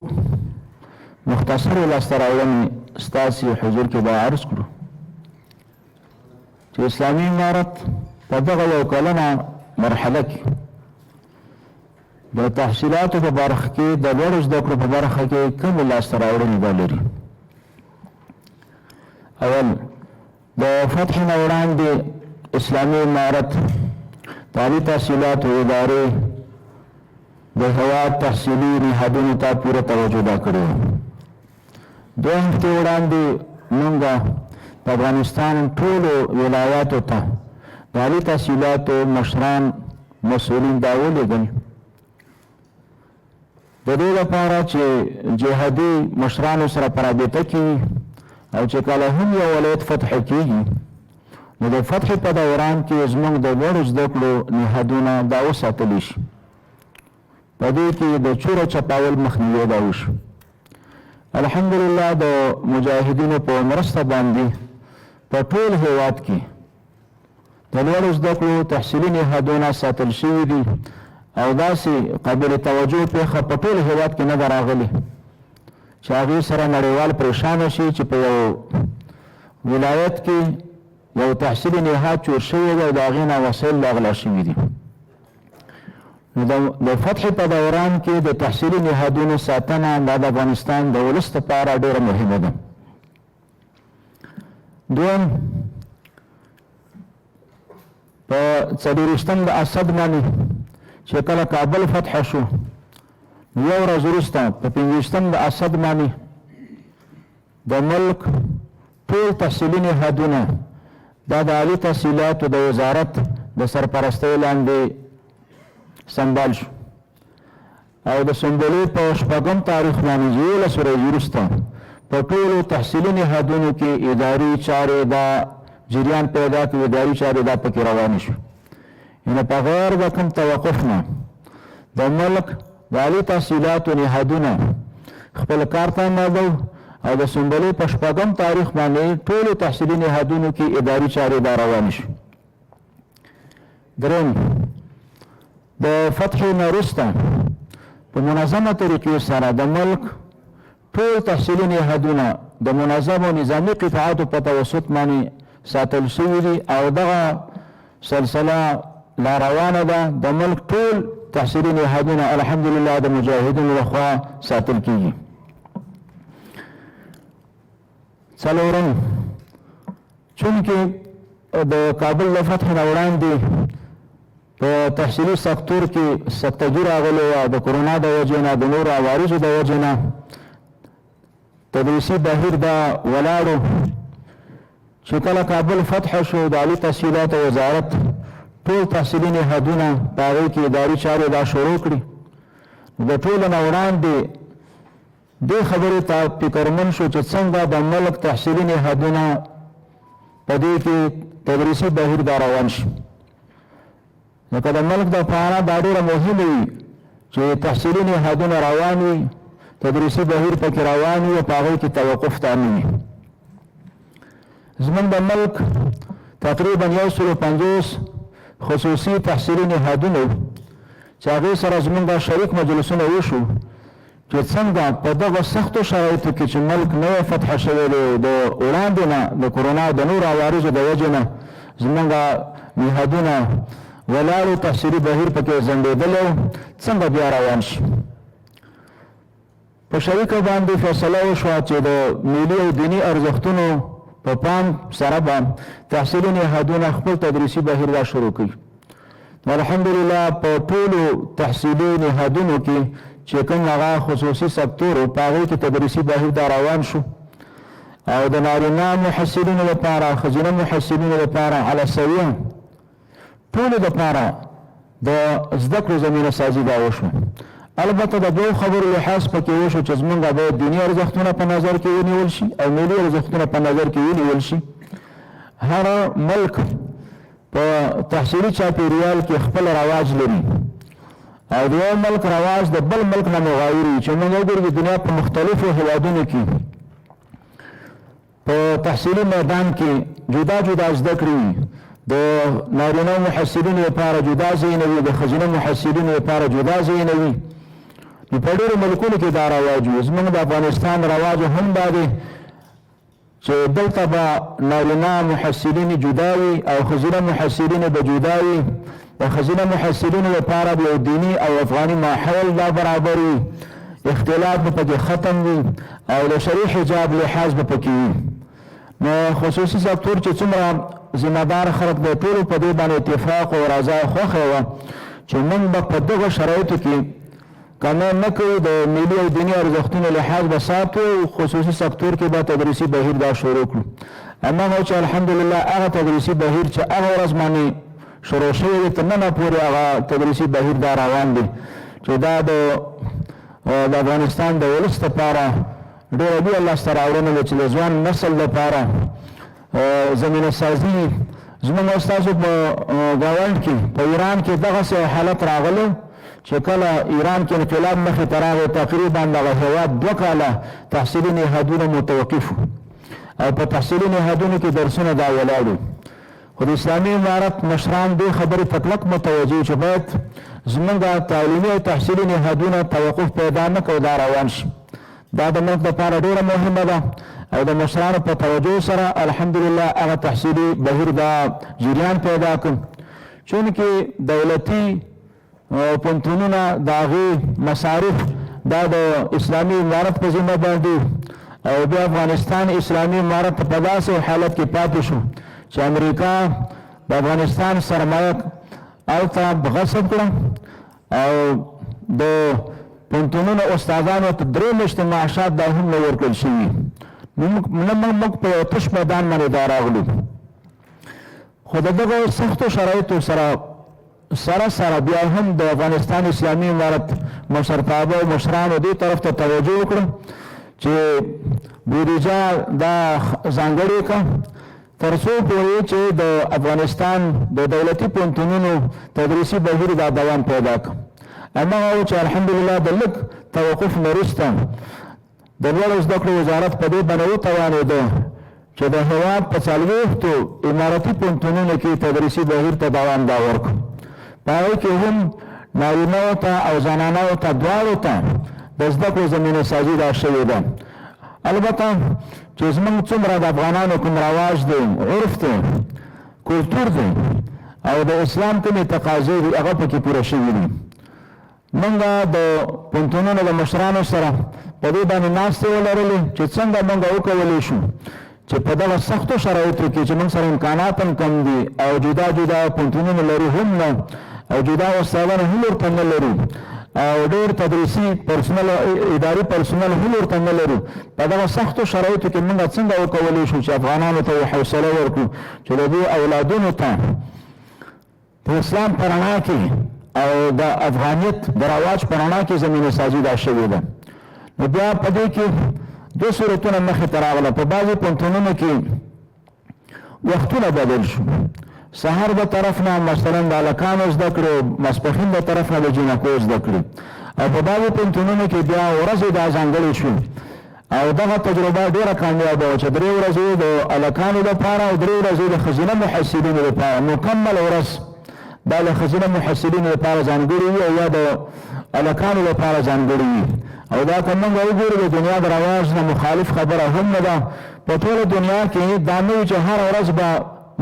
مختصر لاسته راوړنې ستاسې حضور کې دا عرض کړو چې اسلامي امارت په دغه یو کلنه مرحله کې د تحصیلاتو په برخه کې د لوړو زده کړو په برخه کې کومې لاسته راوړنې به لري. اول د فتح نه وړاندې اسلامي امارت د عالي تحصیلاتو ادارې د هیواد تحصیلي نهادونو ته پوره توجه دا کړې وه. دوه هفتې وړاندې موږ په افغانستان ټولو ولایاتو ته د عالي تحصیلاتو مشران مسؤلین دا ولېږل د دې لپاره چې جهادي مشرانو سره په رابطه کې وي او چې کله هم یو ولایت فتح کېږي نو د فتح په دوران کې زموږ د لوړو زده کړو نهادونه دا وساتلی شي. په دې کې د چور چپاول مخنیوی دا وشي. الحمدلله د مجاهدینو په مرسته باندې په ټول هیواد کې د لوړو زده کړو تحصیلي نهادونه ساتل شوي دي او داسې قابل توجه پېښه په ټول هیواد کې نه ده راغلې چې هغې سره نړیوال پریشانه شي چې په یو ولایت کې یو تحصیلي نهاد جوړ شوی دی او د هغې نه وسایل اغلا شوي دي. نو د فتح په دوران کې د تحصیلي نهادونو ساتنه دا د افغانستان د ولس لپاره ډېره مهمه ده. دویم په 24 د اسد باندې چې کله کابل فتح شو یو ورځ وروسته په 25 د اسد باندې د ملک ټول تحصیلي نهادونه دا د عالي تحصیلاتو د وزارت د سرپرستۍ لاندې سنبال شو او د سنبلې په 6 تاریخ باندې 11 ورځې وروسته په ټولو تحصیلي نهادونو کې اداري چارې دا جریان پیدا کړي، اداري چارې دا پکې روانې شوې. یعنې په غیر د کوم توقف نه د ملک د عالي تحصیلاتو نهادونه خپل کار ته آماده او د سنبلې په 6 تاریخ باندې ټولو تحصیلي نهادونو کې اداري چارې دا روانې شوې. درېیم د فتح نه وروسته په منظمه طریقې سره د ملک ټول تحصیلي نهادونه د منظم او نظامي قطاعاتو په توسط باندې ساتل شوي دي او دغه سلسله لا روانه ده. د ملک ټول تحصیلي نهادونه الحمدلله د مجاهدینو لخوا ساتل کیږي. څلورم چونکې د کابل د فتح نه وړاندې په تحصیلي سکتور کې سکتګي راغلې وه د کرونا د وجې نه د نورو عوارضو د وجې نه تدریسي بهیر دا ولاړو چې کله کابل فتح شو د عالي تحصیلاتو وزارت ټول تحصیلي نهادونه په هغې کې اداري چارې دا شروع کړي. د ټولو نه وړاندې دې خبرې ته فکرمند شو چې څنګه د ملک تحصیلي نهادونه په دې کې تدریسي بهیر دا روان شي. لکه د ملک دپاره دا ډېره مهمه وي چې تحصیلي نهادونه روان وي، تدریسي بهیر پکې روان وي او په هغې کې توقف ته نه وي. زموږ د ملک تقریبا 150 خصوصي تحصیلي نهادونه چې هغې سره زموږ شریک مجلسونه وشو چې څنګه په دغه سختو شرایطو کې چې ملک نوی فتح شوی دی د وړاندې نه د کرونا د نورو عوارضو د وجې نه زموږ نهادونه ولاړو تحصیلي بهیر پکې ځنډېدلی څنګه بیا روان شي. په شریکه باندې فیصله وشوه چې د ملي او دیني ارزښتونو په پام سره به تحصیلي نهادونه خپل تدریسي بهیر را شروع کړي. الحمدلله په ټولو تحصیلي نهادونو کې چې کوم هغه خصوصي سکتور په هغې کې تدریسي بهیر دا روان شو او د نارینه محصلینو لپاره ښځینه محصلینو لپاره علی سویه ټولو دپاره د زده کړو زمینه سازي دا وشوه. البته د دوو خبرو لحاظ پکې وشو چې زموږ باید دیني ارزښتونه په نظر کې ونیول شي او ملي ارزښتونه په نظر کې ونیول شي. هر ملک په تحصیلي چاپېریال کې خپل رواج لري او د یو ملک رواج د بل ملک نه مغایر وي چې موږ وګورو د دنیا په مختلفو هیوادونو کې په تحصیلي میدان کې جدا جدا زده کړې وي. د نارینه محصلینو لپاره جدا ځایونه وي، د ښځینه محصلینو لپاره جدا ځایونه وي. نو په ډېرو ملکونو کې دا رواج وي. زموږ د افغانستان رواج هم دا دی چې دلته به نارینه محصلین جدا وي او ښځینه محصلین به جدا وي. د ښځینه محصلینو لپاره به یو دیني او افغاني ماحول دا برابر وي، اختلاط به پکې ختم وي او د شرعي حجاب لحاظ به پکې وي. نو خصوصي سکتور چې څومره ذمهدار خلک دی ټولو په دې باندې اتفاق او رضا خوښه وه چې موږ به په دغه شرایطو کې کمی نه کوو، د ملي او دیني ارزښتونو لحاظ به ساتو. خصوصي سکتور کې به تدریسي بهیر دا شروع کړو. هماغه چې الحمدلله هغه تدریسي بهیر چې هغه ورځ باندې شروع شوی دی تر ننه پورې هغه تدریسي بهیر دا روان دی چې دا د افغانستان د ولس لپاره ډېره لویه لاسته راوړنه ده چې د ځوان نسل لپاره زمینه سازي. زموږ استازو په ګاونډ کې په ایران کې دغسې حالت راغلی چې کله ایران کې انقلاب مخې ته راغی تقریبا دغه هېواد 2 کاله تحصیلي نهادونه متوقف وو او په تحصیلي نهادونو کې درسونه دا ولاړ وو. خو د اسلامي امارت مشران دې خبرې ته کلک متوجه چې باید زموږ تعلیمي او تحصیلي نهادونه توقف پیدا نه کړو، دا روان شي. دا د ملک لپاره ډېره مهمه ده او د مشرانو په توجه سره الحمدلله هغه تحصیلي بهیر دا جریان پیدا کړ. چونکې دولتي پوهنتونونه د هغې مصارف دا د اسلامي امارت په ذمه باندې او بیا افغانستان اسلامي امارت په داسې حالت کې پاتې شو چې امریکا د افغانستان سرمایه هلته غصب کړه او د پوهنتونونو استادانو ته 3 میاشتې معاشات دا هم نه ورکړل شوي. موږ په یو تش میدان باندې دا راغلو. خو د دغو سختو شرایطو سره بیا هم د افغانستان اسلامي امارت مشرتابه او مشرانو دې طرف ته توجه وکړه چې بودیجه دا ځانګړې کړه تر څو پورې چې د افغانستان د دولتي پوهنتونونو تدریسي بهیر دا دوام پیدا کړه. هماغه و چې الحمدلله د لږ توقف نه وروسته د لوړو زده کړو وزارت په دې باندې وتوانېده چې د هېواد په 40 امارتي پوهنتونونو کې تدریسي بهیر ته دوام دا ورکړو. په هغې کې هم نارینهو ته او زنانهو ته دواړو ته د زده کړو زمینه سازي دا شوې ده. البته چې زموږ څومره د افغانانو کوم رواج دی، عرف دی، کلتور دی او د اسلام کومې تقاضې دي هغه پکې پوره شوي دي. موږ د پوهنتونونو د مشرانو سره په دې باندې ناستې ولرلې چې څنګه موږ وکولی شو چې په دغه سختو شرایطو کې چې موږ سره امکانات هم کم دي او جدا جدا پوهنتونونه لرو هم نه او جدا استادان هم ورته نه لرو او ډېر تدریسي پرسنل اداري پرسنل هم ورته نه لرو. په دغه سختو شرایطو کې موږ څنګه وکولی شو چې افغانانو ته یې حوصله ورکړو چې د دې اولادونو ته په اسلام په رڼا کې او د افغانیت د رواج په رڼا کې زمینه سازي دا شوې ده. نو بیا په دې کې 2 صورتونه مخې ته راغله. په بعضې پوهنتونونو کې وختونه بدل شو. سهار د طرف نه مثلا د هلکانو زده کړې، ماسپښین د طرف نه د جینکو زده کړې، او په بعضې پوهنتونونو کې بیا ورځې دا ځانګړې شوې او دغه تجربه ډېره کامیابه وه چې 3 ورځې د هلکانو لپاره او 3 ورځې د ښځینه محصلینو لپاره مکمل ورځ دا له ښځینه محصلینو لپاره ځانګړې وي او یا د هلکانو لپاره ځانګړې وي. او دا که موږ وګورو د دنیا د رواج نه مخالف خبره هم نه ده. په ټوله دنیا کې دا نه وي چې هره ورځ به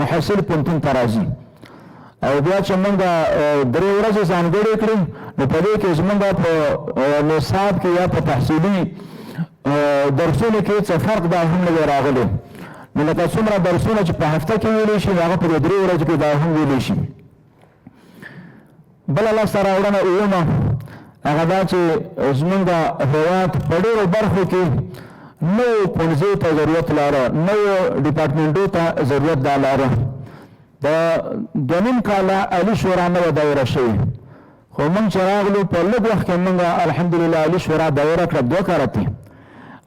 محصل پوهنتون ته راځي او بیا چې موږ 3 ورځې ځانګړې کړو نو په دې کې زموږ په نصاب کې یا په تحصیلي درسونو کې څه فرق دا هم نه دی راغلی. نو لکه څومره درسونه چې په هفته کې ویلی شي هغه په 3 ورځو کې دا هم ویلی شي. بله لاسته راوړنه اومه هغه دا چې زموږ د هېواد په ډېرو برخو کې نوو پوهنځیو ته ضرورت لاره، نوو ډیپارټمنټو ته ضرورت دا لاره. د 2.5 کاله عالي شورا نوه دوره شوې خو موږ چې راغلو په لږ وخت کې موږ الحمدلله عالي شورا دوره کړه 2 کارتې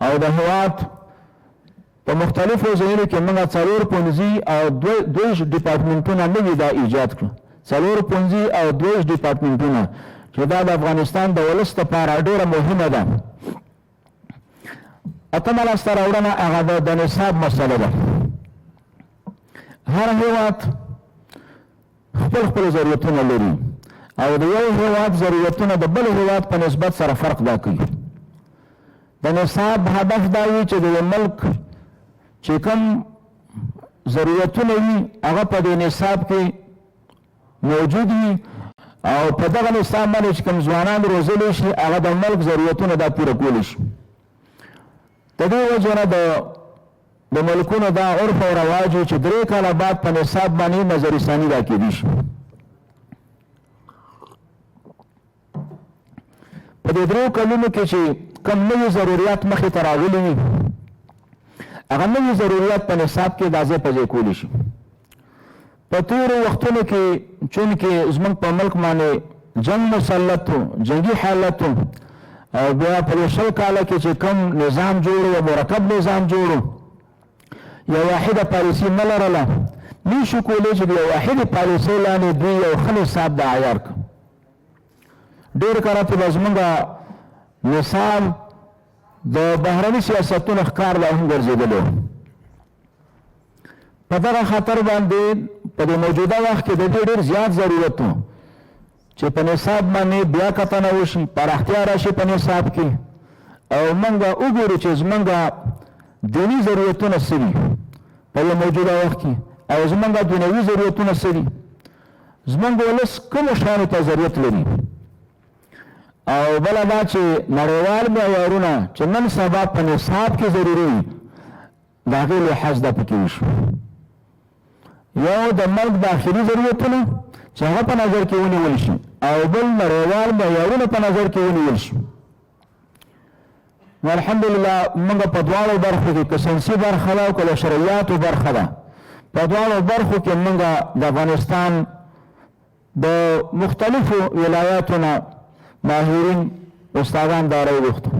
او د هېواد په مختلفو ځایونو کې موږ 4 پوهنځي او 2 ډیپارټمنټونه نوي دا ایجاد کړو. 4 پوهنځي او 2 ډیپارټمنټونه چې دا د افغانستان د ولس لپاره ډېره مهمه ده. اتمه لاسته راوړنه هغه د نصاب مسله ده. هر هېواد خپل ضرورتونه لري او د یو هیواد ضرورتونه د بل هیواد په نسبت سره فرق دا کوي. د نصاب هدف دا وي چې د ملک چې کوم ضرورتونه وي هغه په دې نصاب کې موجود وي او په دغه نصاب باندې چې کوم ځوانان روزلی شي هغه د ملک ضرورتونه دا پوره کولی شي. د دې وجه نه د ملکونو دا عرف او رواج و چې 3 کاله بعد په نصاب باندې نظر ثاني را کېدی شي. په دې 3 کلونو کې چې کوم نوي ضرورت مخې ته راغلي وي هغه نوي ضرورت په نصاب کې دا ځای په ځای کولی شي. په تېرو وختونو کې چونکې زموږ په ملک باندې جنګ مسلط و، جنګي حالت و، او بیا په 100 کاله کې چې کوم نظام جوړ و، مرکب نظام جوړ و، یو واحده پالیسي نه لرله، نشو کولی چې د یو واحدې پالیسۍ لاندې دوی یو ښه نصاب د عیار کړه. ډېر کله چې به زموږ نصاب د بهرني سیاستونو ښکار لا هم ګرځېدلی و. په دغه خطر باندې په دې موجوده وخت کې د دې ډېر زیات ضرورت و چې په نصاب باندې بیا کتنه وشي، پراختیا راشي په نصاب کې، او موږ وګورو چې زموږ دیني ضرورتونه څه دي په دې موجوده وخت کې، او زموږ دنیوي ضرورتونه څه دي، زموږ ولس کومو شیانو ته ضرورت لري، او بله دا چې نړیوال معیارونه چې نن سبا په نصاب کې ضروري وي د هغې لحاظ دا پکې وشي. یو د ملک داخلي ضرورتونه چې هغه په نظر کې ونیول شي، او بل نړیوال معیارونه په نظر کې ونیول شي. نو الحمدلله موږ په دواړو برخو کې که ساینسي برخه ده او که د شرعیاتو برخه ده، په دواړو برخو کې موږ د افغانستان د مختلفو ولایاتو نه ماهرین استادان دا راوغوښتو،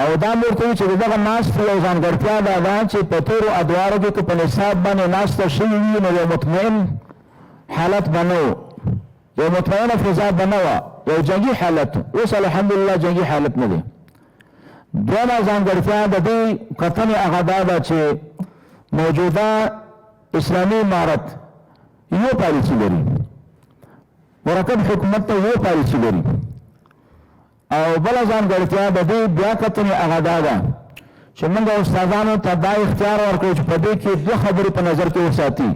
او دا مې ورته وویل چې د دغه ناستې یو ځانګړتیا دا ده چې په تېرو ادوارو کې که په نصاب باندې ناسته شوي وي نو یو مطمئن حالت به نه و، یو مطمئنه فضا به نه وه، یو جنګي حالت. اوس الحمدلله جنګي حالت نه دی. دویمه ځانګړتیا د دې کتنې هغه دا ده چې موجوده اسلامي امارت یو پالیسي لري، مرکب حکومت ته یو پالیسي لري، او بله ځانګړتیا د دې بیا کتنې هغه دا ده چې موږ استادانو ته دا اختیار ورکړو چې په دې کې 2 خبرې په نظر کې وساتي: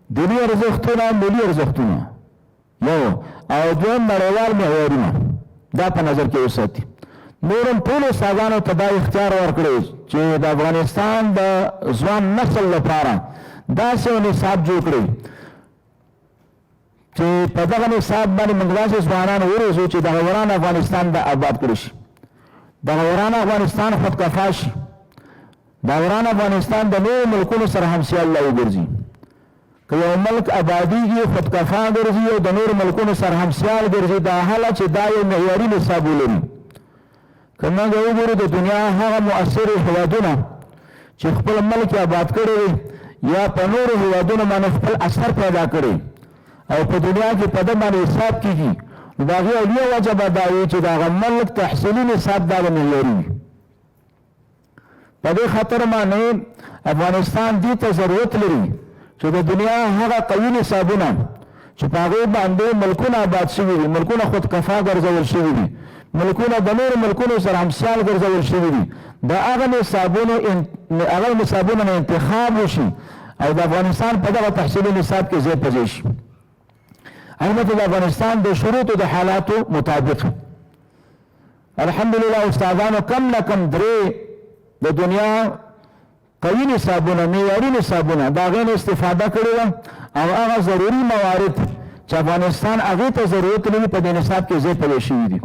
دیني ارزښتونه، ملي ارزښتونه یو، او دویم نړیوال معیارونه دا په نظر کې وساتي. نور هم ټولو استادانو ته دا اختیار ورکړی چې د افغانستان د ځوان نسل لپاره داسې یو نصاب جوړ کړئ چې په دغه نصاب باندې موږ داسې ځوانان وروزو چې دغه وران افغانستان به آباد کړی شي، دغه وران افغانستان خودکفا شي، دغه وران افغانستان د نورو ملکونو سره همسیال وګرځي. که یو ملک آبادیږي، خودکفا ګرځي او د نورو ملکونو سره همسیال ګرځي، دا حاله چې دا یو معیاري نصاب ولري. که موږ وګورو د دنیا هغه مؤثرې هیوادونه چې خپل ملک آباد کړی وي یا په نورو هیوادونو باندې خپل اثر پیدا کړی او په دنیا کې په ده باندې حساب کېږي، نو د هغې اولیا وجه به دا وي چې د هغه ملک تحصیلي نصاب دا به معیاري وي. په دې خاطر باندې افغانستان دې ته ضرورت لري چې د دنیا هغه قوي نصابونه چې په هغې باندې ملکونه آباد شوي دي، ملکونه خودکفا ګرځول شوي دي، ملکونه د نورو ملکونو سره همسیال ګرځول شوي دي، د هغه نصابونو نه انتخاب وشي او د افغانستان په دغه تحصیلي نصاب کې ځای په ځای شي. البته د افغانستان د شروطو د حالاتو مطابق الحمدلله استادانو کم نه کم 3 د دنیا قوي نصابونه، معیاري نصابونه د هغې نه استفاده کړې وه، او هغه ضروري موارد چې افغانستان هغې ته ضرورت لري په دې نصاب کې ځای په ځای شوي دي.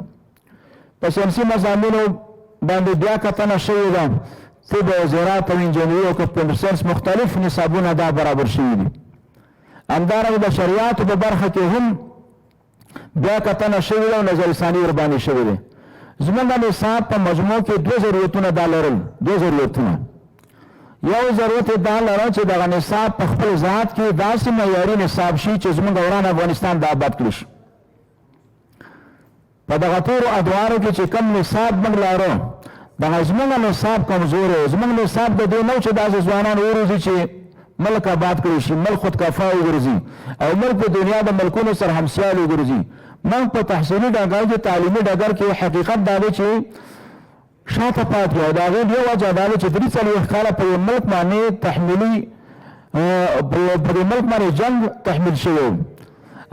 په ساینسي مضامینو باندې بیا کتنه شوې ده، طب او زراعت او انجینري او کمپیوټر ساینس مختلف نصابونه دا برابر شوي دي. همدارنګه د شریعاتو په برخه کې هم بیا کتنه شوې ده او نظر ثاني ورباندې شوی دی. زموږ د نصاب په مجموع کې 2 ضرورتونه دا لرل، 2 ضرورتونه. یو ضرورت دا لرل چې دغه نصاب په خپل ذات کې داسې معیاري نصاب شي چې زموږ وران افغانستان د آباد کړي شي. په دغه تېرو ادوارو کې چې کوم نصاب موږ لرو دغه زموږ نصاب کمزور و، زموږ نصاب د دې نه و چې داسې ځوانان وروزي چې ملک آباد کړی شي، ملک خود کفا وګرځي او ملک په دنیا د ملکونو سره همسیال وګرځي. موږ په تحصیلي ډګر کې تعلیمي ډګر کې حقیقت دا دی چې شاته پاتې او د هغې یو وجه دا دی چې 43 کاله په یو ملک باندې تحمیلي په دې ملک باندې جنګ تحمیل شوی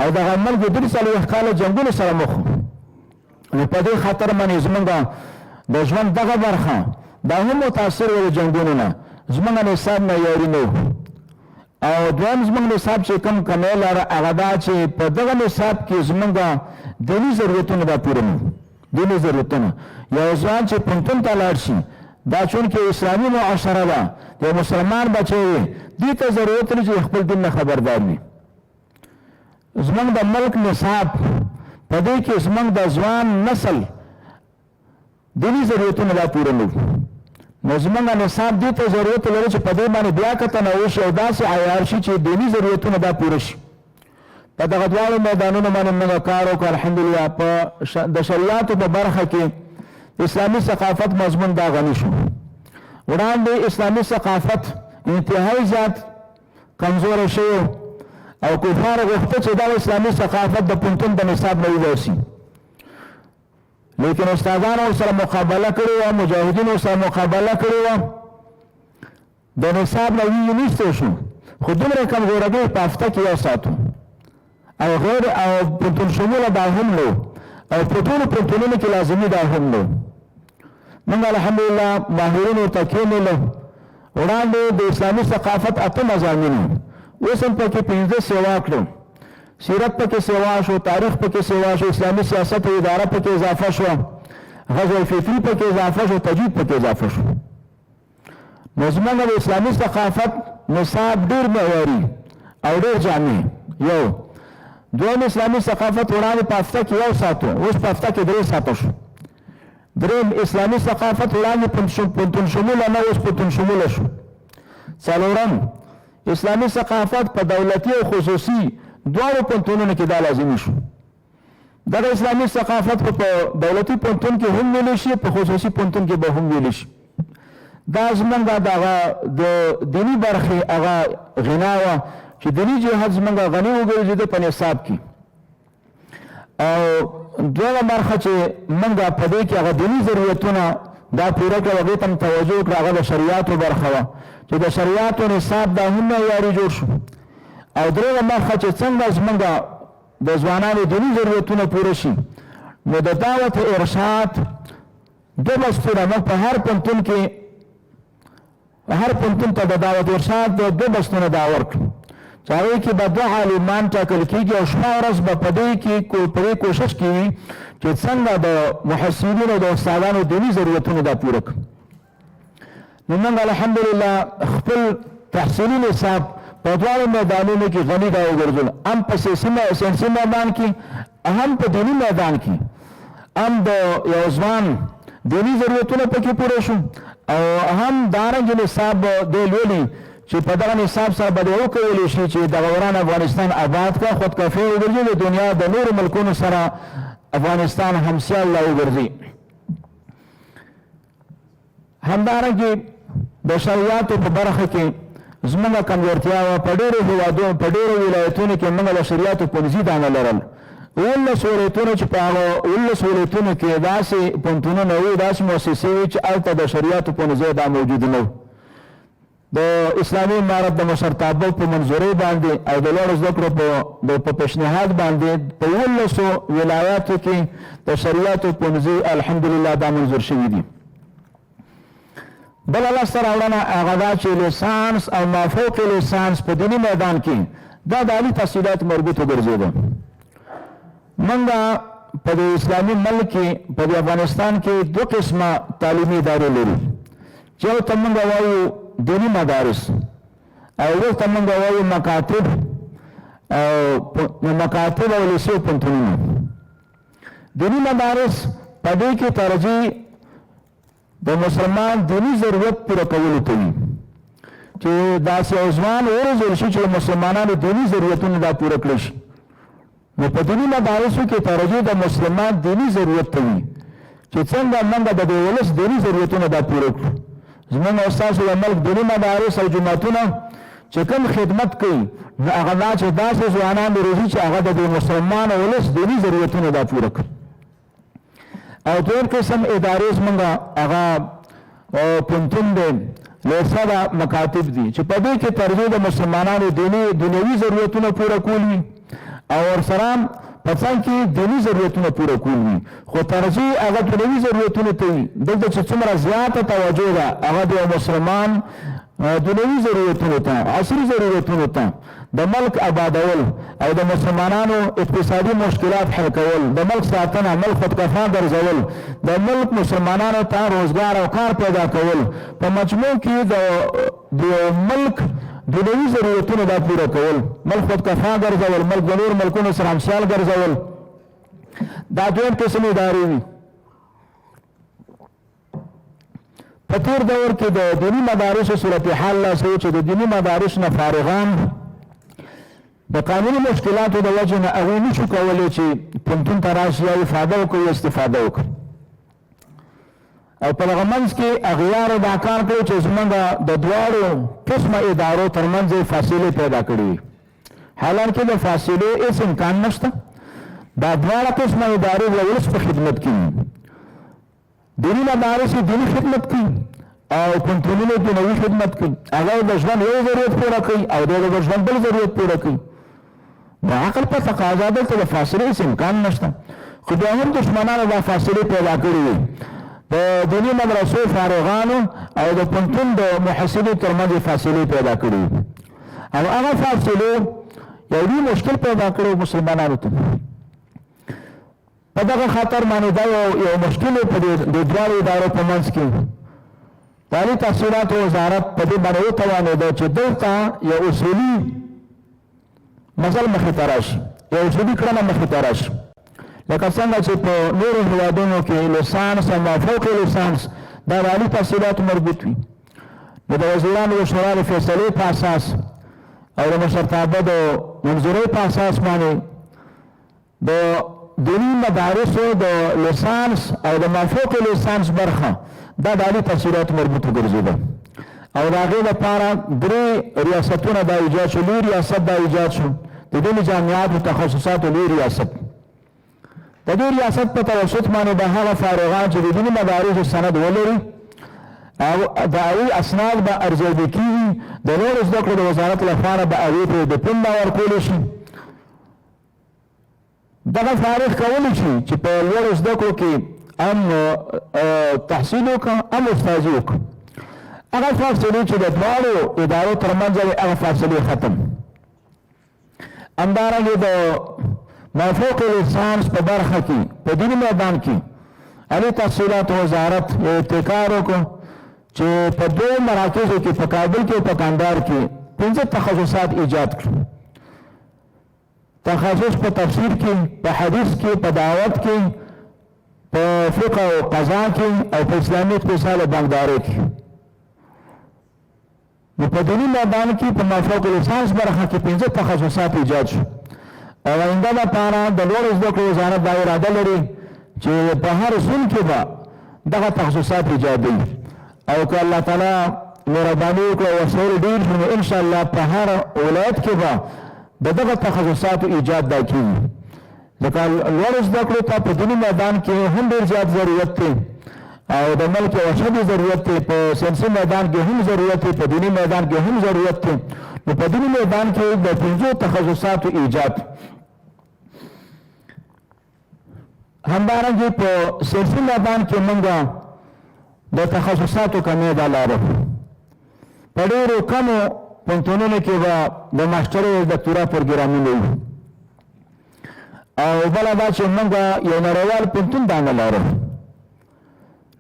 او دغه ملک 43 کاله جنګونو سره مخ نو په دې خاطر باندې زمونږ د ژوند دغه برخه دا هم متاثر و د جنګونو نه. زمونږ نصاب معیاري نه و او دویم زمونږ نصاب چې کوم کمی لره هغه دا چې په دغه نصاب کې زمونږ دیني ضرورتونه دا پوره نه دیني ضرورتونه. یو ځوان چې پوهنتون ته لاړ شي دا چونکې اسلامي معاشره ده یو مسلمان بچی وي دې ته ضرورت نه چې خپل دین نه خبردار وي. زمونږ د ملک نصاب په دې کې زمونږ د ځوان نسل دیني ضرورتونه دا پوره نه نو زمونږ نصاب دې ته ضرورت لري چې په دې باندې بیا کتنه وشي او داسې عیار شي چې دیني ضرورتونه دا پوره شي. په دغه دواړو میدانونو باندې موږ کار وکړ الحمدلله. په د شریعاتو په برخه کې اسلامي ثقافت مضمون دا غني شو. وړاندې اسلامي ثقافت انتهایی زیات کمزوری شوی او کفار غوښته چې دا اسلامي ثقافت د پوهنتون د نصاب نه وباسي، لیکن استادانو سره مقابله کړې وه، مجاهدینو سره مقابله کړې وه، د نصاب نه ویستل شو خو دومره کمزورګۍ په هفته کې یو ساتو او غیر او پوهنتون شموله دا هم نو او په ټولو پوهنتونونو کې لازمي دا هم نو. موږ الحمدلله ماهرین ورته کېنولو. وړاندې د اسلامي ثقافت 8 مضامین اوس هم پکې 15 سیوا کړو. سیرت پکې سیوا شو، تاریخ پکې سیوا شو، اسلامي سیاست او اداره پکې اضافه شو، غزوه فطري پکې اضافه شو، تجوید پکې اضافه شو. نو زموږ د اسلامي ثقافت نصاب ډېر معیاري او ډېر جامع یو. دویم اسلامي ثقافت وړاندې په هفته کې یو ساتو، اوس په هفته کې 3 ساعته شو. دریم اسلامي ثقافت وړاندې پوهنتون شموله نه اوس پوهنتون شموله شو. څلورم اسلامي ثقافت په دولتي او خصوصي دواړو پوهنتونونو کې دا لازمي شو. دغه اسلامي ثقافت په دولتي پوهنتون کې هم ویلی شي، په خصوصي پوهنتون کې به هم ویلی شي. دا زموږ د دیني برخې هغه غنا وه چې دیني جهاد زموږ غني وګرځېده په نصاب کې. او دویمه برخه چې موږ په دې کې هغه دیني ضرورتونه دا پوره کړه، هغې ته م توجه وکړه، هغه د شریعاتو برخه وه چې د شریعاتو نصاب دا هم معیاري جوړ شو. او درېیمه برخه چې څنګه زموږ د ځوانانو دیني ضرورتونه پوره شي نو د دعوت ارشاد 2 بستونه موږ په هر پوهنتون ته د دعوت ارشاد 2 بستونه دا ورکړو چې هغې کې به 2 عالمان ټاکل کېږي او شپه ورځ به په دې کوشش کوي چې څنګه د محصلینو د استادانو دیني ضرورتونه دا پوره کړو. نو موږ الحمدلله خپل تحصیلي نصاب په دواړو میدانونو کې غني دا وګرځول، هم په سیاسي میدان کې، هم په دیني میدان کې. هم د یو ځوان دیني ضرورتونه پکې پوره شو او هم دارنګې نصاب دی لولي چې په دغه نصاب سره به وکولی شي چې دغه وران افغانستان آباد کړه، خودکفی وګرځي، د دنیا د نورو ملکونو سره افغانستان همسیال لا وګرځي. همدارنګې د شریعاتو په برخه کې زموږ کمزورتیا وه. په ډېرو هېوادونو په ډېرو ولایتونو کې موږ د شریعاتو پوهنځي دا نه لرل. 19 ولایتونه چې په هغه 19 ولایتونو کې داسې پوهنتونونه وي، داسې مؤسسې وي چې هلته د شریعاتو پوهنځی دا موجود نه و. د اسلامي امارت د مشرتابه په منظورۍ باندې او د لوړو زده کړو په پیشنهاد باندې په 19 ولایاتو کې د شریعاتو پوهنځي الحمدلله دا منظور شوي دي. بله لاسته راوړنه هغه دا چې لیسانس او مافوق لیسانس په دیني میدان کې دا د عالي تحصیلات مربوط وګرځېده. موږ په د اسلامي ملک کې په د افغانستان کې 2 قسمه تعلیمي ادارې لرو چې یو ته موږ وایو دیني مدارس او بل ته موږ وایو مکاتب او لیسې او پوهنتونونه. دیني مدارس په دې کې ترجیح د مسلمان دینی ضرورت پوره کولو ته وي چې داسې یو ځوان وروزل شي چې مسلمانانو دینی ضرورتونه دا پوره کړی شي. نو په دیني مدارسو کې ترجیح د مسلمان دینی ضرورت ته وي چې څنګه موږ د دې ولس دینی ضرورتونه دا پوره کړو. زموږ او ستاسو د ملک دیني مدارس او جوماتونه چې کوم خدمت کوي نو هغه دا چې داسې ځوانان روزي چې هغه د مسلمان ولس دیني ضرورتونه دا پوره کړي. او دویم قسم ادارې زمونږ هغه پوهنتون دی لیسه مکاتب دي چې په دې کې ترجیح د مسلمانانو دنیوي ضرورتونه پوره کول وي او ورسره په څنګ کې دیني ضرورتونه پوره کول وي خو ترجیح هغه دنیوي ضرورتونه ته وي. دلته چې څومره زیاته توجه ده هغه د مسلمان دنیوي ضرورتونو ته عصري ضرورتونو ته د ملک آبادول او د مسلمانانو اقتصادي مشکلات حل کول د ملک ساتنه ملک خودکفا ګرځول د ملک مسلمانانو ته روزګار او کار پیدا کول په مجموع کې د ملک دنیوي ضرورتونه دا پوره کول ملک خودکفا ګرځول ملک د نور ملکونو سره همسیال ګرځول دا دویم قسم ادارې وي. په تېر دور کې د دیني مدارسو صورتحال داسې و چې د دیني مدارسو نه فارغان د قانوني مشکلاتو د وجې نه هغوی نشو کولی چې پوهنتون ته راشي یا افاده وکړي یا استفاده وکړي او په دغه منځ کې اغیارو دا کار کوي چې زموږ د دواړو قسمه ادارو تر منځ یې فاصلې پیدا کړي وي حالانکې د فاصلې هېڅ امکان نشته. دا دواړه قسمه ادارې د ولس په خدمت کې دینی مدارس دینی خدمت کوي او پوهنتونونه دنیوي خدمت کوي هغه د ژوند یو ضرورت پوره کوي او د ژوند بل ضرورت پوره کوي. د عقل په تقاضا دلته د فاصلې هېڅ امکان نشته خو بیا هم دښمنانو دا فاصلې پیدا کړي وي د دیني مدرسو فارغانو او د پوهنتون د محصلینو تر منځ فاصلې پیدا کړي وي او هغه فاصلې یو لوی مشکل پیدا کړی مسلمانانو ته. په دغه خاطر باندې دا یو مشکل په د دواړو ادارو په منځ کې د عالي تحصیلاتو وزارت په دې باندې وتوانېده چې دلته یو اصولي مزل مخې ته راشي یو اصولي کړنه مخې ته راشي لکه څنګه چې په نورو هېوادونو کې لیسانس او مافوق لیسانس دا د عالي تحصیلاتو مربوط وي نو د وزیرانو د شورا د فیصلې په اساس او د مشرتابه د منظورۍ په اساس باندې د دینی مدارسو د لیسانس او د مافوق لیسانس برخه دا د عالي تحصیلاتو مربوطه ګرځېده او د هغې لپاره درې ریاستونه دا ایجاد شو لوی ریاست دا ایجاد شو د دیني جامعاتو تخصصاتو لوی ریاست. د دې ریاست په توسط باندې د هغه فارغان چې د دیني مدارسو سند ولري او د هغوی اسناد به ارزیابي کېږي د نورو زده کړو د وزارت لپاره به هغوی ته ډیپلوم ورکولی شي. دغه فارغ کولی شي چې په لوړو زده کړو کې هم تحصیل وکړه هم استاذي وکړه. هغه فاصلې چې د دواړو ادارو تر منځ هغه فاصلې ختم. همدارنګې د مافوق لیسانس په برخه کې په دیني میدان کې عالي تحصیلاتو وزارت یو ابتکار وکړو چې په دوو مراکزو کې په کابل کې او په کندهار کې 5 تخصصات ایجاد کړو. تخصص په تفسیر کې په حدیث کې په دعوت کې په فقه او قضا کې او په اسلامي اقتصاد او بانکدارۍ کې. نو په دیني میدان کې په مافوق لیسانس برخه کې 5 تخصصات ایجاد شو او آینده لپاره د لوړو زده کړو وزارت دا اراده لري چې په هر زون کې به دغه تخصصات ایجادوي او که الله تعالی مهرباني وکړي او وسایل ډېر شي نو انشاءالله په هر ولایت کې به د دغه تخصصاتو ایجاد دا کېږي ځکه لوړو زده کړو ته په دیني میدان کې هم ډېر زیات ضرورت دی او د ملک او اشد ضرورت دی په سیاسي میدان کې هم ضرورت دی په دیني میدان کې هم ضرورت دی. نو په دیني میدان کې د 5 تخصصاتو ایجاد همدارنګې په سیاسي میدان کې موږ د تخصصاتو کمې دا لرو. په ډېرو کمو پوهنتونونو کې به د ماسټرۍ او ډاکټورا پروګرامونه وي او بله دا چې موږ یو نړیوال پوهنتون دا نه لرو.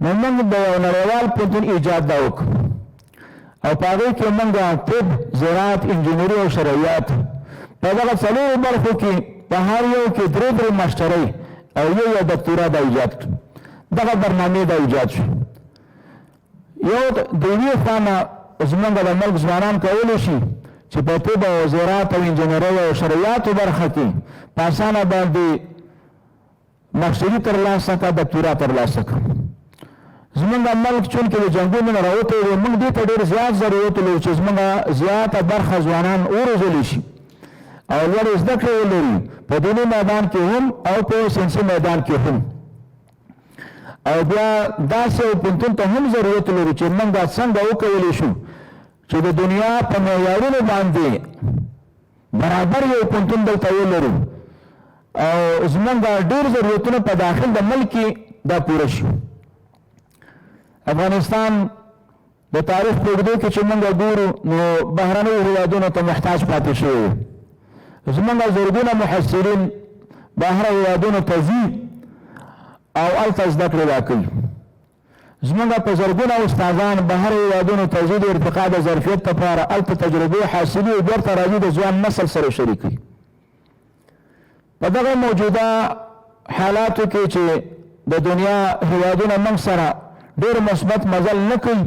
نو موږ د یو نړیوال پوهنتون ایجاد دا وکړو او په هغې کې موږ طب زراعت انجینري او شرعیات په دغه 4 برخو کې په هر یو کې 3 ماسټرۍ او یو ډاکټورا دا ایجاد کړو. دغه برنامې دا ایجاد شو. یو د یوې خوا نه زموږ د ملک ځوانان کولی شي چې په طب او زراعت او انجینرۍ او شرعیاتو برخه کې په اسانه باندې ماسټري ترلاسه کړه ډاکټورا ترلاسه کړه. زمونږ ملک چونکې د جنګونو نه راوتی دی موږ دې ته ډېر زیات ضرورت لرو چې زمونږ زیاته برخه ځوانان وروزلی شي او لوړې زده کړې ولري په دیني میدان کې هم او په ساینسي میدان کې هم او بیا داسې یو پوهنتون ته هم ضرورت لرو چې موږ دا څنګه وکولی شو چې د دنیا په معیارونو باندې برابر یو پوهنتون دلته ولرو او زمونږ ډېر ضرورتونه په داخل د ملک کې دا پوره شي. افغانستان د تاریخ په اوږدو کې چې موږ ګورو نو بهرنیو هېوادونو ته محتاج پاتې شوی زمونږ زرګونه محصلین بهر هېوادونو ته ځي او هلته زده کړې دا کوي زمونږ په زرګونه استادان بهر هېوادونو ته ځي د ارتقا د ظرفیت لپاره هلته تجربې حاصلي او بیرته راځي د ځوان نسل سره شریکوي. په دغه موجوده حالاتو کې چې د دنیا هېوادونه موږ سره ډېر مثبت مزل نه کوي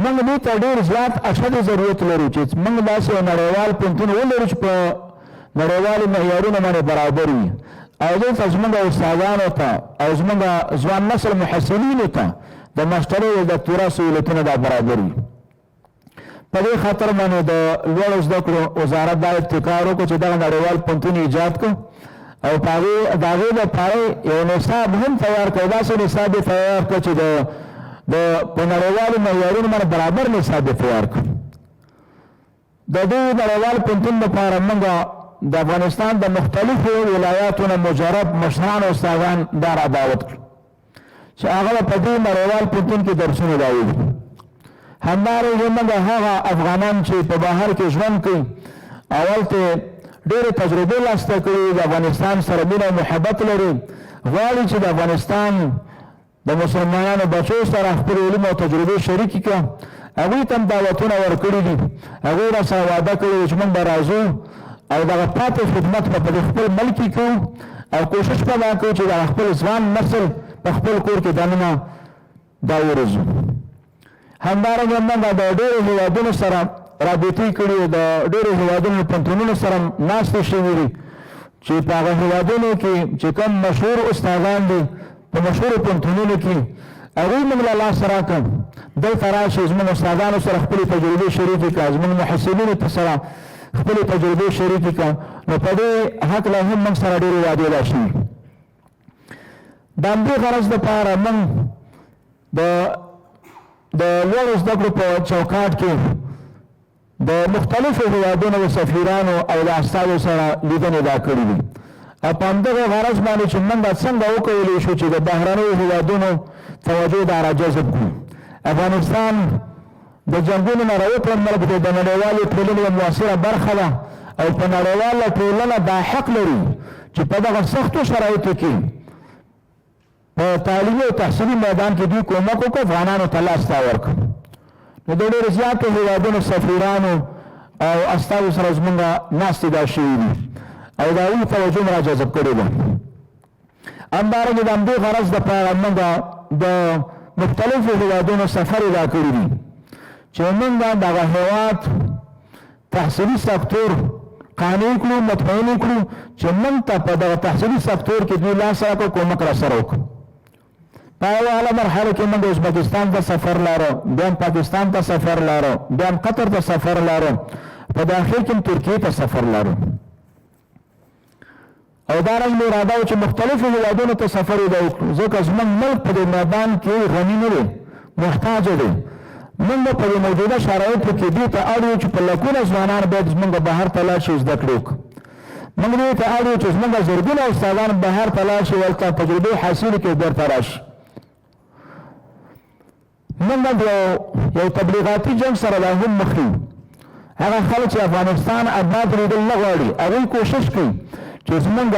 موږ دې ته ډېر زیات اشد ضرورت لرو چې موږ داسې یو نړیوال پوهنتون ولرو چې په نړیوالو معیارونو باندې برابر وي او دلته زموږ استادانو ته او زموږ ځوان نسل محصلینو ته د ماسټرۍ او دکتورا سهولتونه دا برابر وي. په دې خاطر باندې د لوړو زده کړو وزارت دا ابتکار وکړو چې دغه نړیوال پوهنتون ایجاد کړو او په هغې دپاره یو نصاب هم تیار کړو داسې نصاب یې تیار کړ چې په نړیوالو معیارونو باندې برابر نصاب یې تیار کړو. د دې نړیوال پوهنتون لپاره موږ د افغانستان د مختلفو ولایاتو نه مجرب مشران او استادان دا را دعوت کړو چې هغه په دې نړیوال پوهنتون کې درسونه دا ووایي. همدارنګه موږ هغه افغانان چې په بهر کې ژوند کوي او هلته ډېرې تجربې لاسته کړي د افغانستان سره مینه او محبت لري غواړي چې د افغانستان د مسلمانانو بچو سره خپل علم او تجربې شریکې کړه هغوی ته هم دعوتونه ورکړي دي هغوی را سره وعده کړې چې موږ به راځو او دغه پاتې خدمت به په خپل ملک کې کوو او کوشش به دا کوو چې د خپل ځوان نسل په خپل کور کې دننه دا وروزو. همدارنګه موږ د ډېرو هېوادونو سره رابطې کړي د ډېرو هېوادونو پوهنتونونو سره ناستې شوي دي چې په هغه هېوادونو کې چې کوم مشهور استادان دي په مشهورو پوهنتونونو کې هغوی موږ له لاسه راکړه دلته راشي زموږ استادانو سره خپلې تجربې شریکې کړه زموږ محصلینو سره خپلې تجربې شریکې کړه نو په دې هکله هم موږ سره ډېرې وعدې لا شوي. د همدې غرض دپاره موږ د لوړو زده کړو په چوکاټ کې د مختلفو هېوادونو د سفیرانو او د استازو سره لیدنې دا کړي دي او په همدغه غرض باندې چې موږ څنګه وکولی شو چې د بهرنیو هېوادونو توجه دا راجذب کړو. افغانستان د جنګونو نه راوتلی ملک دی د نړیوالې ټولنې یوه مؤثره برخه ده او په نړیواله ټولنه دا حق لري چې په دغه سختو شرایطو کې په تعلیمي او تحصیلي میدان کې دوی کومک وکړو افغانانو ته لاس تا ورکړو. نو د ډېرو زیاتو هېوادونو سفیرانو او استازو سره زموږ ناستې دا شوي دي او د هغوی توجه م راجذب کړې ده. همدارنګه د همدې غرض دپاره موږ د مختلفو هېوادونو سفر ادا کړي دي چې موږ دغه هېواد تحصیلي سکتور قانع کړو مطمئن کړو چې موږ ته په دغه تحصیلي سکتور کې دوی لاس راکړو کومک راسره وکړو. په اوله مرحله کې موږ ازبکستان ته سفر لرو بیا هم پاکستان ته سفر لرو بیا هم قطر ته سفر لرو په داخل کې هم ترکیې ته سفر لرو او دارنګه مې اراده وه چې مختلفو هېوادونو ته سفر یې وکړو ځکه زموږ ملک په دې میدان کې غني نه دی محتاجه دی. موږ په دې موجوده شرایطو کې دې ته اړ یو چې په لکونه ځوانان باید زموږ بهر ته لاړ شي زده کړې وکړو. موږ دې ته اړ یو چې زموږ زرګونه استادان بهر ته لاړ شي هلته تجربې حاصلې کړي بېرته راشي. موږ یو تبلیغاتي جنګ سره لا هم مخ یو. هغه خلک چې افغانستان اباد لیدل نه غواړي هغوی کوشش کوي چې زموږ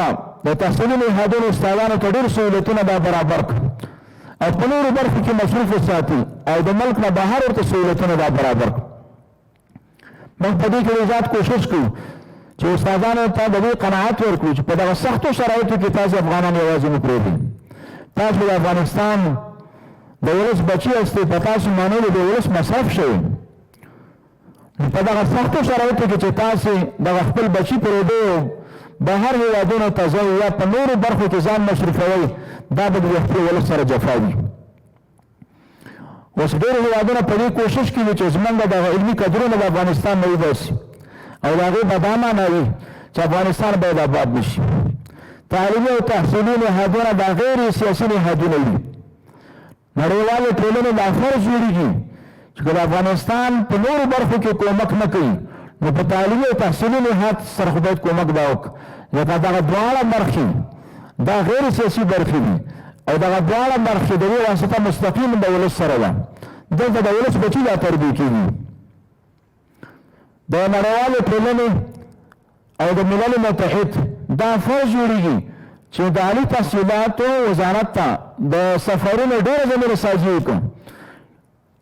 د تحصیلي نهادونو استادانو ته ډېر سهولتونه دا برابر کړي او په نورو برخو کې مصروف وساتي او د ملک نه بهر ورته سهولتونه دا برابر کړي. موږ په دې کې زیات کوشش کوو چې استادانو ته د دې قناعت ورکړو چې په دغه سختو شرایطو کې تاسو افغانان یوازې مه پرېږدئ. تاسو د افغانستان د ولس بچي یاستئ په تاسو معنی د ولس مصرف شئ. په دغه سختو شرایطو کې چې تاسې دغه خپل بچي پرېږدئ بهر هېوادونو ته ځئ یا په نورو برخو کې ځان مصرفوئ دا به د خپل ولس سره جفا وي. اوس ډېر هېوادونه په دې کوشش کوي چې زموږ دغه علمي کدرونه د افغانستان نه وباسي او د هغې به دا معنی وي چې افغانستان باید آباد نه شي. تعلیمي او تحصیلي نهادونه دا غیر سیاسي نهادونه وي. نړیوالې ټولنې دا فرض جوړېږي چې که د افغانستان په نورو برخو کې کومک نه کوي نو په تعلیمي او تحصیلي نهاد سره خو باید کومک دا وکړي. ځکه دغه دواړه برخې دا غیر سیاسي برخې دي او دغه دواړه برخې د دې واسطه مستقیم د ولس سره ده. دلته د ولس بچي دا تربیه کېږي. د نړیوالې ټولنې او د ملل متحد دا فرض جوړېږي چې د عالي تحصیلاتو وزارت ته د سفرونو ډېره زمینه سازي وکړي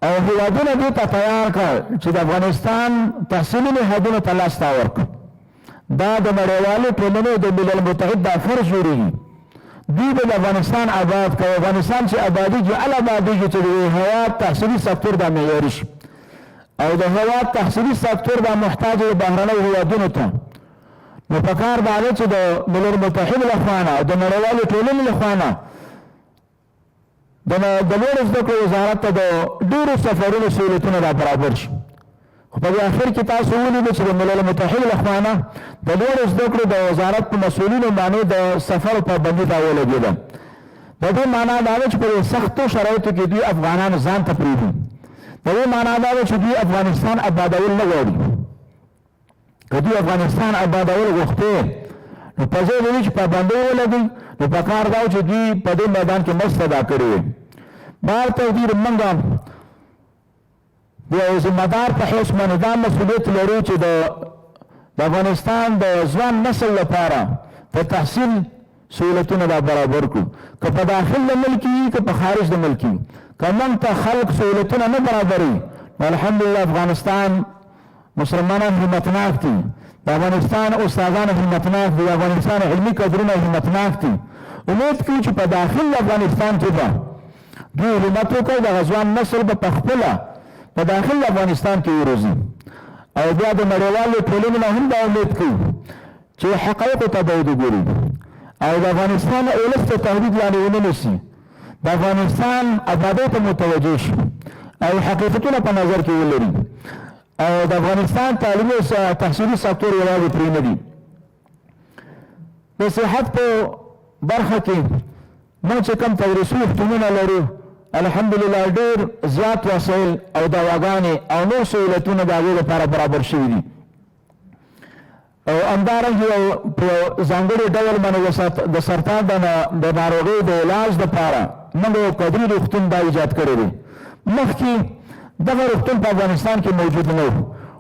او هېوادونه دې ته تیار کړ چې د افغانستان تحصیلي نهادونو ته لاس ته ورکړي. دا د نړیوالې ټولنې د ملل متحد دا فرض جوړېږي. دوی به د افغانستان آباد کوي. افغانستان چې آبادېږي هله آبادېږي چې د هېواد تحصیلي سکتور دا معیاري شي او د هېواد تحصیلي سکتور دا محتاج د بهرنیو هېوادونو ته. نو پکار دا دی چې د ملل متحد لخوا نه او د نړیوالې ټولنې لخوا نه د لوړو زده کړو وزارت ته د ډېرو سفرونو سهولتونه را برابر شي. خو په دې اخر کې تاسو ولیدل چې د ملل متحد لخوا نه د لوړو زده کړو د وزارت په مسؤلینو باندې د سفر پابندي راولګېده. د دې معنا دا ده چې په سختو شرایطو کې دوی افغانان ځان ته پرېږدي. د دې معنا دا ده چې دوی افغانستان آبادول نه غواړي. که دوی افغانستان آبادول غوښتې نو په ځای د دې چې پابندۍ ولګوي نو پکار دا چې دوی په دې میدان کې مرسته ادا کړې وي. بهر تقدیر موږ د یو ذمهدار په حیث باندې دا مسؤلیت لرو چې د افغانستان د ځوان نسل لپاره د تحصیل سهولتونه را برابر کړو. که په داخل د ملک وي که په خارج د ملک وي. که موږ ته خلک سهولتونه نه برابروي نو الحمدلله افغانستان مسلمانان همتناک دي. د افغانستان استادان همتناک دي. د افغانستان علمي کدرونه همتناک دي. امید کوي چې په داخل افغانستان کې به دوی همت وکړي دغه ځوان نسل به پخپله په داخل افغانستان کې وروزي او بیا د نړیوالو ټولنې نه هم دا امید کوي چې حقایقو ته باید وګوري او د افغانستان ولس ته تهدید لاندې ونه نیسي. د افغانستان ابادۍ ته متوجه شي او حقیقتونه په نظر کې ولري او د افغانستان تعلیمي او تحصیلي سکتور یوازې پرې نه دي. د صحت په برخه کې موږ چې کوم تدریسي روغتونونه لرو الحمدلله ډېر زیات وسایل او دواګانې او نور سهولتونه د هغې لپاره برابر شوي دي او همدارنګه په ځانګړي ډول باندې د سرطان د ناروغۍ د علاج لپاره موږ یو قدري روغتون دا ایجاد کړی دی. مخکې دغه روغتون په افغانستان کې موجود نه و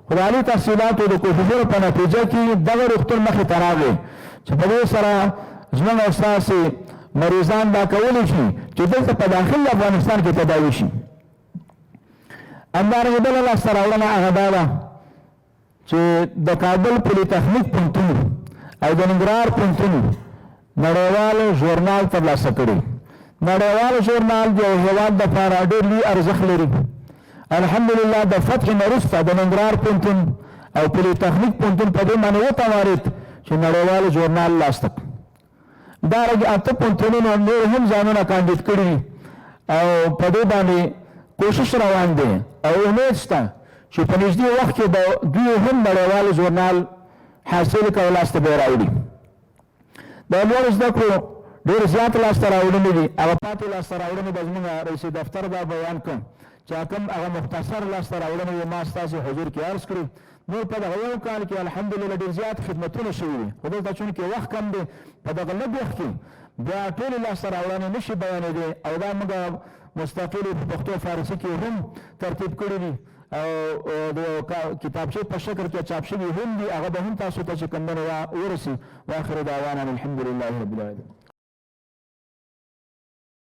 خو د عالي تحصیلاتو د کوښښونو په نتیجه کې دغه روغتون مخې ته راغی چې په دې سره زموږ او ستاسې مریضان دا کولی شي چې دلته په داخل افغانستان کې تداوي شي. همدارنګه بله لاسته راوړنه هغه دا ده چې د کابل پولي تخنیک پوهنتون او د ننګرهار پوهنتون نړیوال ژورنال ترلاسه کړی. نړیوال ژورنال د یو هېواد دپاره ډېر لوی ارزښت لري. الحمدلله د فتح نه وروسته د ننګرهار پوهنتون او پولي تخنیک پوهنتون په دې باندې وتوارېد چې نړیوال ژورنال لاسته کړي. دارنګه 8 پوهنتونونو نور هم ځانونه کاندید کړي او په دې باندې کوشش روان دی او امید شته چې په نږدې وخت کې به دوی هم نړیوال ژورنال حاصل کړي لاسته به راوړي. د لوړو زده کړو ډېر زیات لاسته راوړنې دي. هغه پاتې لاسته راوړنې به زموږ رئیس دفتر به بیان کړم چې کوم هغه مختصر لاسته راوړنې ما ستاسو حضور کې عرض کړي. نور په دغه یو کال کې الحمدلله ډېر زیات خدمتونه شوي دي خو دلته چونکې وخت کم دی په دغه لږ وخت کې بیا ټولې لاسته راوړنې نه شي بیانېدی او دا موږ مستقل په پښتو فارسي کې هم ترتیب کړي دي او د کتابچې په شکل کې چاپ شوي هم دي. هغه به هم تاسو ته چې کوم ورسي. واخر دعوانا الحمدلله رب العالمین.